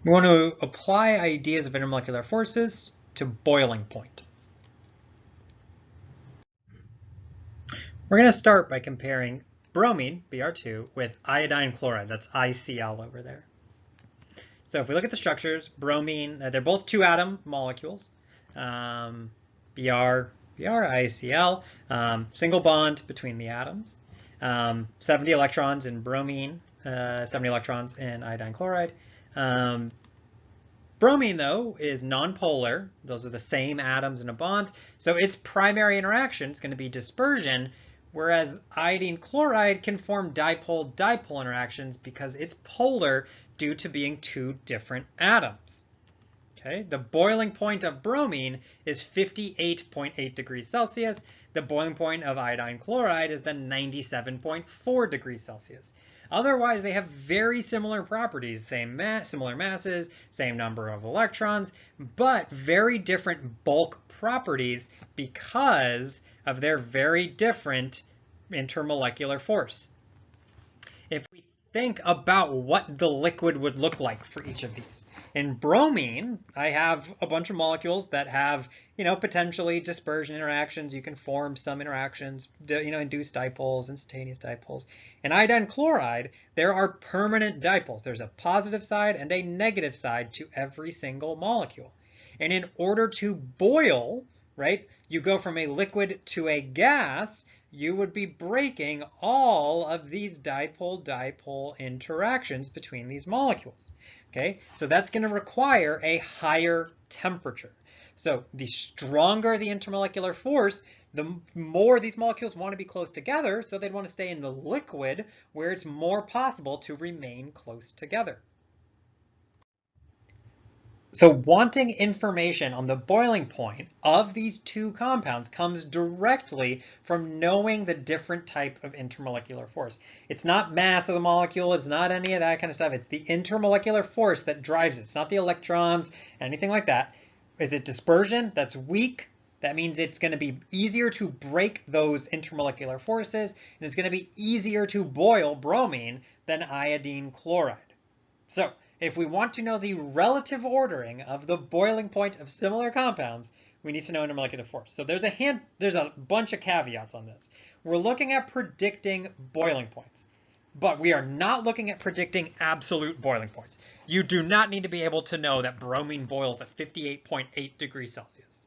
We want to apply ideas of intermolecular forces to boiling point. We're going to start by comparing bromine, Br2, with iodine chloride, that's ICl over there. So if we look at the structures, bromine, they're both 2-atom molecules. Br, ICl, single bond between the atoms. 70 electrons in bromine, 70 electrons in iodine chloride. Bromine, though, is nonpolar. Those are the same atoms in a bond. So its primary interaction is going to be dispersion, whereas iodine chloride can form dipole-dipole interactions because it's polar due to being 2 different atoms. Okay, the boiling point of bromine is 58.8 degrees Celsius. The boiling point of iodine chloride is then 97.4 degrees Celsius. Otherwise, they have very similar properties, similar masses, same number of electrons, but very different bulk properties because of their very different intermolecular force. If we think about what the liquid would look like for each of these. In bromine, I have a bunch of molecules that have, potentially dispersion interactions. You can form some interactions, induced dipoles, instantaneous dipoles. In iodine chloride, there are permanent dipoles. There's a positive side and a negative side to every single molecule. And in order to boil, right, you go from a liquid to a gas, you would be breaking all of these dipole-dipole interactions between these molecules. Okay, so that's going to require a higher temperature. So the stronger the intermolecular force, the more these molecules want to be close together, so they'd want to stay in the liquid where it's more possible to remain close together. So wanting information on the boiling point of these 2 compounds comes directly from knowing the different type of intermolecular force. It's not mass of the molecule, it's not any of that kind of stuff. It's the intermolecular force that drives it. It's not the electrons, anything like that. Is it dispersion? That's weak. That means it's going to be easier to break those intermolecular forces, and it's going to be easier to boil bromine than iodine chloride. So if we want to know the relative ordering of the boiling point of similar compounds, we need to know intermolecular force. So there's a bunch of caveats on this. We're looking at predicting boiling points, but we are not looking at predicting absolute boiling points. You do not need to be able to know that bromine boils at 58.8 degrees Celsius.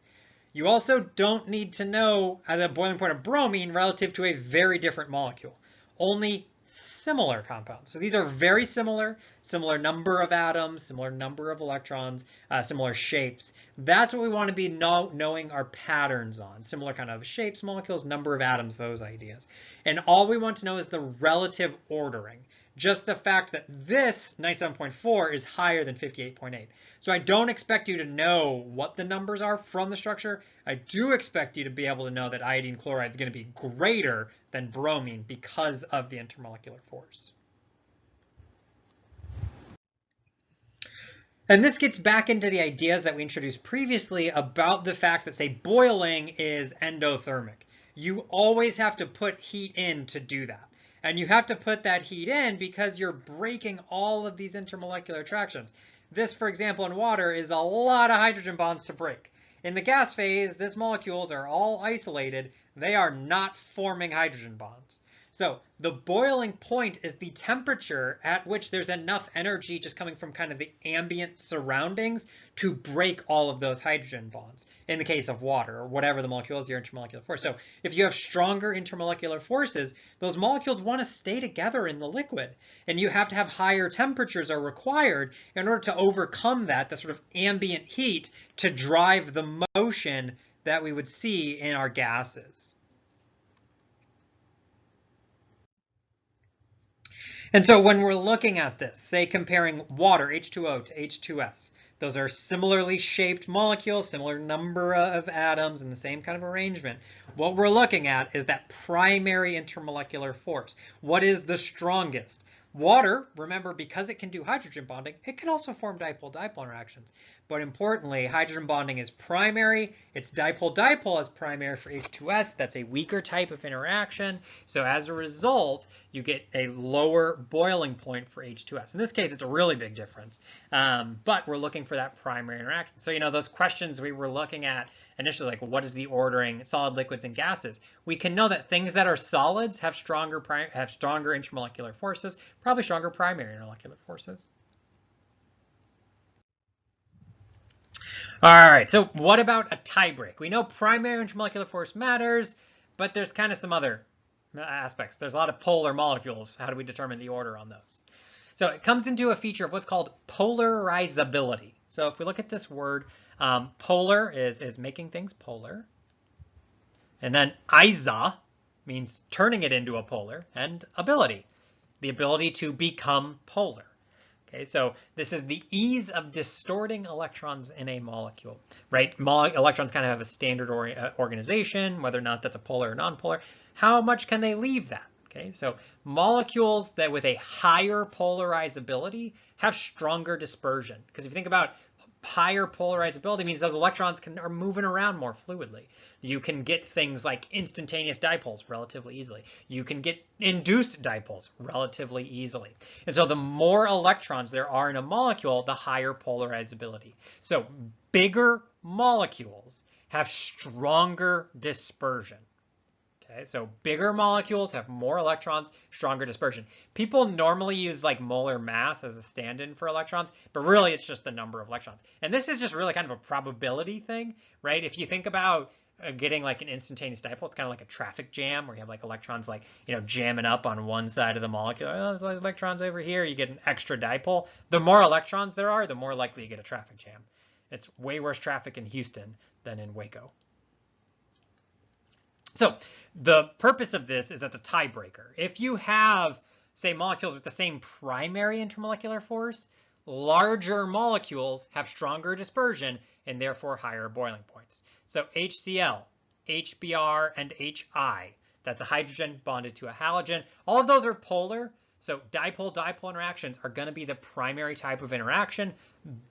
You also don't need to know the boiling point of bromine relative to a very different molecule. Only similar compounds. So these are very similar number of atoms, similar number of electrons, similar shapes. That's what we want to be knowing our patterns on. Similar kind of shapes, molecules, number of atoms, those ideas. And all we want to know is the relative ordering. Just the fact that this 97.4 is higher than 58.8. So I don't expect you to know what the numbers are from the structure. I do expect you to be able to know that iodine chloride is going to be greater than bromine because of the intermolecular force. And this gets back into the ideas that we introduced previously about the fact that, say, boiling is endothermic. You always have to put heat in to do that. And you have to put that heat in because you're breaking all of these intermolecular attractions. This, for example, in water is a lot of hydrogen bonds to break. In the gas phase, these molecules are all isolated. They are not forming hydrogen bonds. So the boiling point is the temperature at which there's enough energy just coming from kind of the ambient surroundings to break all of those hydrogen bonds. In the case of water or whatever the molecule is, your intermolecular force. So if you have stronger intermolecular forces, those molecules want to stay together in the liquid. And you have to have higher temperatures are required in order to overcome that sort of ambient heat to drive the motion that we would see in our gases. And so when we're looking at this, say comparing water, H2O, to H2S, those are similarly shaped molecules, similar number of atoms, and the same kind of arrangement. What we're looking at is that primary intermolecular force. What is the strongest? Water, remember, because it can do hydrogen bonding, it can also form dipole-dipole interactions. But importantly, hydrogen bonding is primary. It's dipole-dipole is primary for H2S. That's a weaker type of interaction. So as a result, you get a lower boiling point for H2S. In this case, it's a really big difference. But we're looking for that primary interaction. So, those questions we were looking at initially, like what is the ordering, solid, liquids, and gases? We can know that things that are solids have stronger intermolecular forces, probably stronger primary intermolecular forces. All right, so what about a tiebreak? We know primary intermolecular force matters, but there's kind of some other aspects. There's a lot of polar molecules. How do we determine the order on those? So it comes into a feature of what's called polarizability. So if we look at this word, polar is making things polar. And then isa means turning it into a polar, and ability, the ability to become polar. Okay, so this is the ease of distorting electrons in a molecule, right? Electrons kind of have a standard organization, whether or not that's a polar or nonpolar. How much can they leave that? Okay, so molecules that with a higher polarizability have stronger dispersion. Because if you think about higher polarizability, means those electrons are moving around more fluidly. You can get things like instantaneous dipoles relatively easily. You can get induced dipoles relatively easily. And so the more electrons there are in a molecule, the higher polarizability. So bigger molecules have stronger dispersion. Okay, so bigger molecules have more electrons, stronger dispersion. People normally use like molar mass as a stand-in for electrons, but really it's just the number of electrons. And this is just really kind of a probability thing, right? If you think about getting like an instantaneous dipole, it's kind of like a traffic jam where you have like electrons like, jamming up on one side of the molecule. Oh, there's like electrons over here. You get an extra dipole. The more electrons there are, the more likely you get a traffic jam. It's way worse traffic in Houston than in Waco. So the purpose of this is as a tiebreaker. If you have, say, molecules with the same primary intermolecular force, larger molecules have stronger dispersion and therefore higher boiling points. So HCl, HBr, and HI, that's a hydrogen bonded to a halogen. All of those are polar. So dipole-dipole interactions are going to be the primary type of interaction,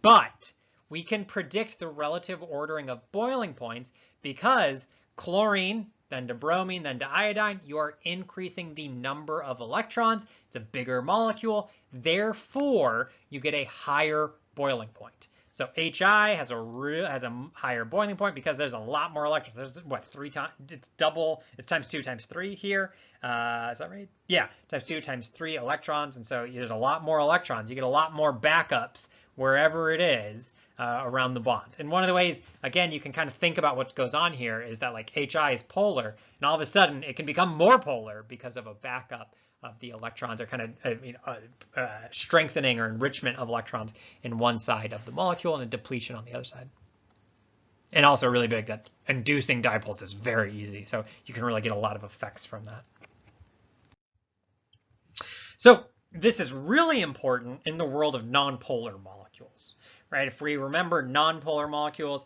but we can predict the relative ordering of boiling points because chlorine, then to bromine, then to iodine, you are increasing the number of electrons. It's a bigger molecule. Therefore, you get a higher boiling point. So HI has a higher boiling point because there's a lot more electrons. There's what, 3 times? It's double. It's times 2 times 3 here. Is that right? Yeah, times 2 times 3 electrons. And so there's a lot more electrons. You get a lot more backups wherever it is around the bond. And one of the ways, again, you can kind of think about what goes on here is that like HI is polar, and all of a sudden it can become more polar because of a backup of the electrons, or kind of strengthening or enrichment of electrons in one side of the molecule and a depletion on the other side. And also really big that inducing dipoles is very easy, so you can really get a lot of effects from that. So this is really important in the world of nonpolar molecules, right? If we remember, nonpolar molecules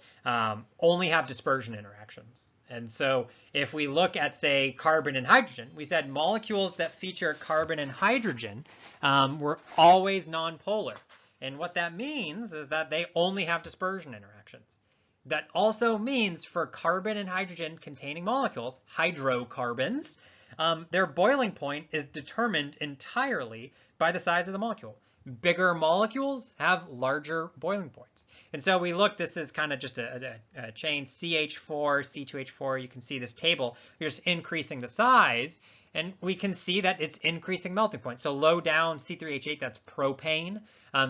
only have dispersion interactions. And so if we look at, say, carbon and hydrogen, we said molecules that feature carbon and hydrogen were always nonpolar. And what that means is that they only have dispersion interactions. That also means for carbon and hydrogen containing molecules, hydrocarbons, their boiling point is determined entirely by the size of the molecule. Bigger molecules have larger boiling points. And so we look, this is kind of just a chain, CH4, C2H4. You can see this table. You're just increasing the size, and we can see that it's increasing melting point. So low down, C3H8, that's propane.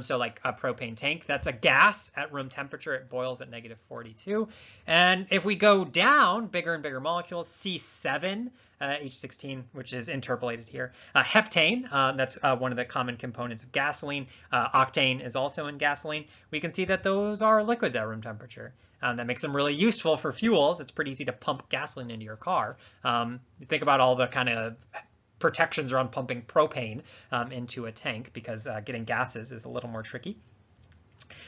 So like a propane tank, that's a gas at room temperature. It boils at -42. And if we go down, bigger and bigger molecules, C7, H16, which is interpolated here. Heptane, that's one of the common components of gasoline. Octane is also in gasoline. We can see that those are liquids at room temperature. That makes them really useful for fuels. It's pretty easy to pump gasoline into your car. You think about all the kind of protections around pumping propane into a tank, because getting gases is a little more tricky.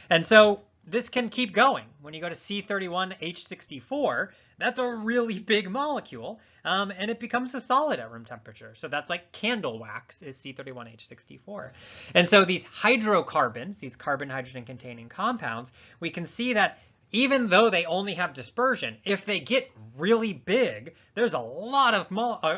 And so this can keep going. When you go to C31H64, that's a really big molecule, and it becomes a solid at room temperature. So that's like candle wax is C31H64. And so these hydrocarbons, these carbon-hydrogen containing compounds, we can see that even though they only have dispersion, if they get really big, there's a lot of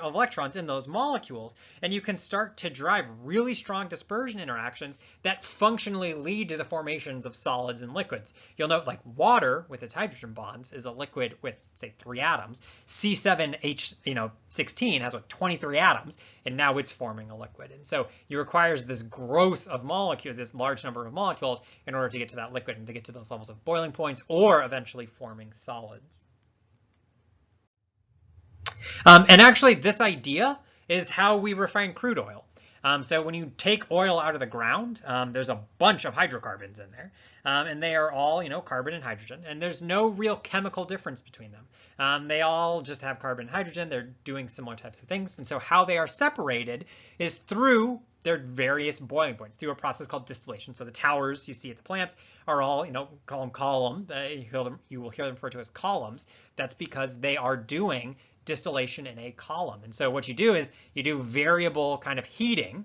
electrons in those molecules, and you can start to drive really strong dispersion interactions that functionally lead to the formations of solids and liquids. You'll note like water with its hydrogen bonds is a liquid with, say, 3 atoms. C7H16 has like 23 atoms, and now it's forming a liquid. And so it requires this growth of molecules, this large number of molecules, in order to get to that liquid and to get to those levels of boiling points or eventually forming solids. And actually, this idea is how we refine crude oil. So when you take oil out of the ground, there's a bunch of hydrocarbons in there, and they are all, carbon and hydrogen, and there's no real chemical difference between them. They all just have carbon and hydrogen. They're doing similar types of things, and so how they are separated is through their various boiling points, through a process called distillation. So the towers you see at the plants are all, column. You will hear them referred to as columns. That's because they are doing distillation in a column. And so what you do is you do variable kind of heating.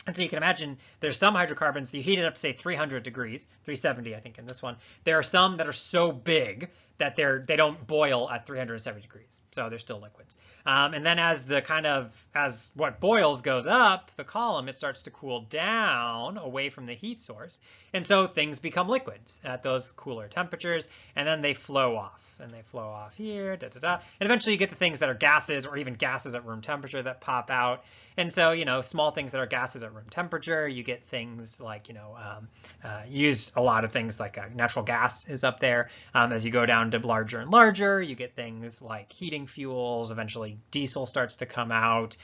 And so you can imagine there's some hydrocarbons that you heat it up to say 300 degrees, 370 I think in this one. There are some that are so big that they don't boil at 370 degrees, so they're still liquids. And then as what boils goes up the column, it starts to cool down away from the heat source, and so things become liquids at those cooler temperatures, and then they flow off. And they flow off here, and eventually you get the things that are gases or even gases at room temperature that pop out. And so, small things that are gases at room temperature, you get things like, use a lot of things like natural gas is up there. As you go down to larger and larger, you get things like heating fuels. Eventually diesel starts to come out,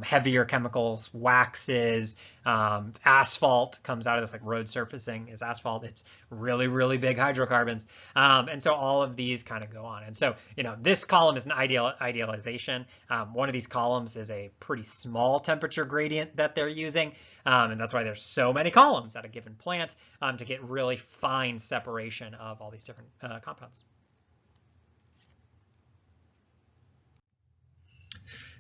heavier chemicals, waxes, asphalt comes out of this, like road surfacing is asphalt. It's really, really big hydrocarbons. And so all of these kind of go on. And so, this column is an idealization. One of these columns is a pretty small temperature gradient that they're using. And that's why there's so many columns at a given plant to get really fine separation of all these different compounds.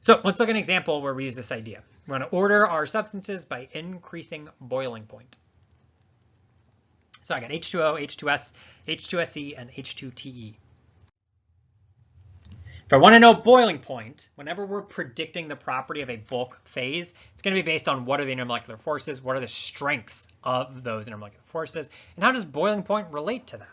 So let's look at an example where we use this idea. We're going to order our substances by increasing boiling point. So I got H2O, H2S, H2SE, and H2TE. If I want to know boiling point, whenever we're predicting the property of a bulk phase, it's going to be based on what are the intermolecular forces, what are the strengths of those intermolecular forces, and how does boiling point relate to that?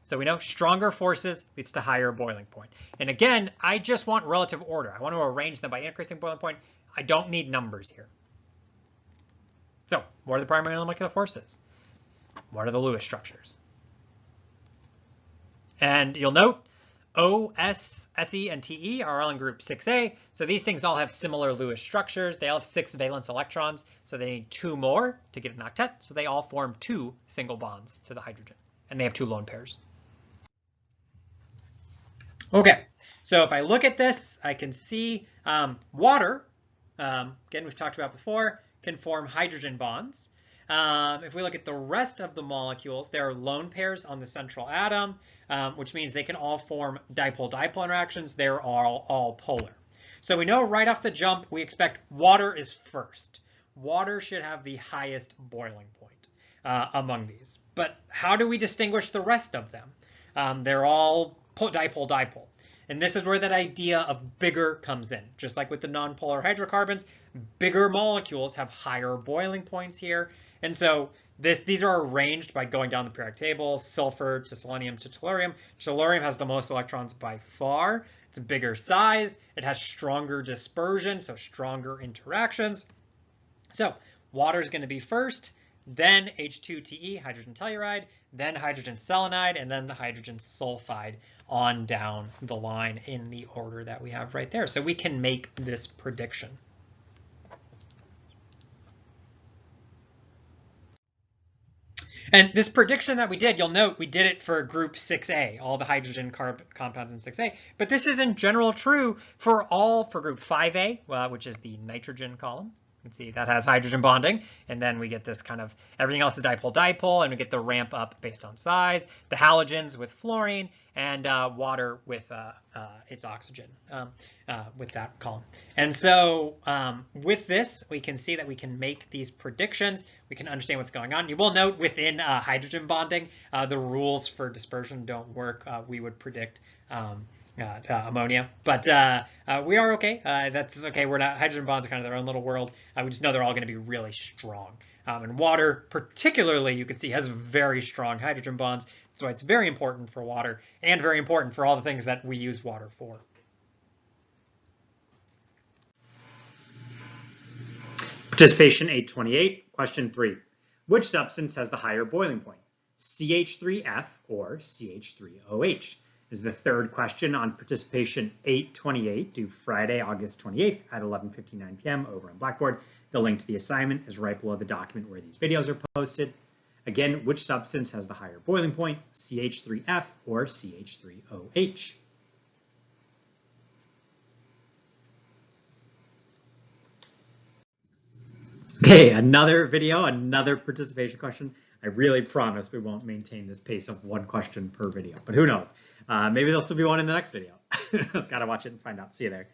So we know stronger forces leads to higher boiling point. And again, I just want relative order. I want to arrange them by increasing boiling point. I don't need numbers here. So what are the primary intermolecular forces? What are the Lewis structures? And you'll note O, S, SE, and TE are all in group 6A. So these things all have similar Lewis structures. They all have 6 valence electrons. So they need 2 more to get an octet. So they all form 2 single bonds to the hydrogen. And they have 2 lone pairs. Okay, so if I look at this, I can see water, again, we've talked about before, can form hydrogen bonds. If we look at the rest of the molecules, there are lone pairs on the central atom, which means they can all form dipole-dipole interactions. They're all polar. So we know right off the jump, we expect water is first. Water should have the highest boiling point among these. But how do we distinguish the rest of them? They're all dipole-dipole. And this is where that idea of bigger comes in. Just like with the nonpolar hydrocarbons, bigger molecules have higher boiling points here. And so these are arranged by going down the periodic table, sulfur to selenium to tellurium. Tellurium has the most electrons by far. It's a bigger size. It has stronger dispersion, so stronger interactions. So water is going to be first, then H2TE, hydrogen telluride, then hydrogen selenide, and then the hydrogen sulfide on down the line in the order that we have right there. So we can make this prediction. And this prediction that we did, you'll note we did it for group 6A, all the hydrogen compounds in 6A, but this is in general true for group 5A, which is the nitrogen column, You can see that has hydrogen bonding, and then we get this kind of, everything else is dipole-dipole, and we get the ramp up based on size, the halogens with fluorine, and water with its oxygen with that column. And so with this, we can see that we can make these predictions. We can understand what's going on. You will note within hydrogen bonding, the rules for dispersion don't work. We would predict ammonia, but we are okay. That's okay. We're not, hydrogen bonds are kind of their own little world. We just know they're all going to be really strong. And water, particularly, you can see has very strong hydrogen bonds. That's why it's very important for water and very important for all the things that we use water for. Participation 828, question 3. Which substance has the higher boiling point? CH3F or CH3OH? Is the third question on participation 828, due Friday, August 28th at 11:59 p.m. over on Blackboard. The link to the assignment is right below the document where these videos are posted. Again, which substance has the higher boiling point? CH3F or CH3OH? Okay, another video, another participation question. I really promise we won't maintain this pace of one question per video, but who knows? Maybe there'll still be one in the next video. Just gotta watch it and find out. See you there.